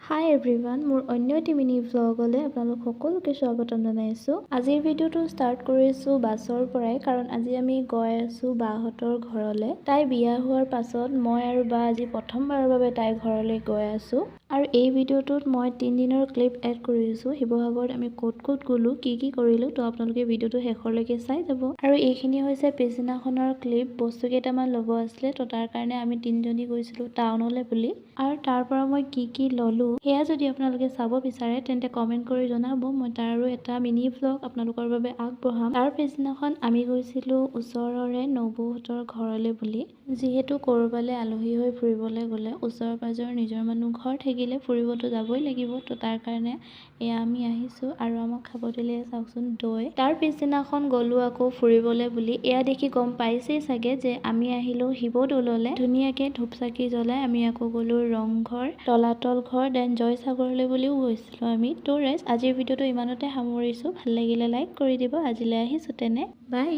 হাই everyone মোৰ অন্য এটি মিনি ভ্লগলৈ আপোনালোক সকলোকে স্বাগতম জনাইছোঁ। আজিৰ ভিডিঅ'টো ষ্টাৰ্ট কৰিছোঁ বাছৰ পৰাই, কাৰণ আজি আমি গৈ আছোঁ বাহঁতৰ ঘৰলৈ। তাই বিয়া হোৱাৰ পাছত মই আৰু বা আজি প্ৰথমবাৰৰ বাবে তাইৰ ঘৰলৈ গৈ আছোঁ। আৰু এই ভিডিঅ'টোত মই 3 দিনৰ ক্লিপ এড কৰিছোঁ। শিৱসাগৰত আমি ক'ত ক'ত গ'লোঁ, কি কৰিলোঁ, তো আপোনালোকে ভিডিঅ'টো শেষলৈকে চাই যাব। আৰু এইখিনি হৈছে পিছদিনাখনৰ ক্লিপ। বস্তু কেইটামান ল'ব আছিলে, তো তাৰ কাৰণে আমি 3জনী গৈছিলোঁ টাউনলৈ বুলি। আৰু তাৰ পৰা মই কি ল'লোঁ সেয়া যদি আপোনালোকে চাব বিচাৰে তেন্তে কমেণ্ট কৰি জনাব। মই তাৰো এটা মিনি ভ্লগ আপোনালোকৰ বাবে আগবঢ়াম। তাৰ পিছদিনাখন আমি গৈছিলোঁ ওচৰৰে নবৌহঁতৰ ঘৰলৈ বুলি। যিহেতু ক'ৰবালৈ আলহী হৈ ফুৰিবলৈ গ'লে ওচৰৰ পাজৰৰ নিজৰ মানুহ ঘৰ থাকিলে ফুৰিবতো যাবই লাগিব, তো তাৰ কাৰণে এয়া আমি আহিছোঁ। আৰু আমাক খাব দিলে চাওকচোন দৈ। তাৰ পিছদিনাখন গ'লোঁ আকৌ ফুৰিবলৈ বুলি। এয়া দেখি গম পাইছেই চাগে যে আমি আহিলোঁ শিৱদৌললৈ। ধুনীয়াকৈ ধূপ চাকি জ্বলাই আমি আকৌ গ'লোঁ ৰংঘৰ, তলাতল ঘৰ, দেন জয়সাগৰলৈ বুলিও গৈছিলোঁ আমি। তো আজিৰ ভিডিঅ'টো ইমানতে সামৰিছোঁ। ভাল লাগিলে লাইক কৰি দিব। আজিলৈ আহিছোঁ তেনে, বাই।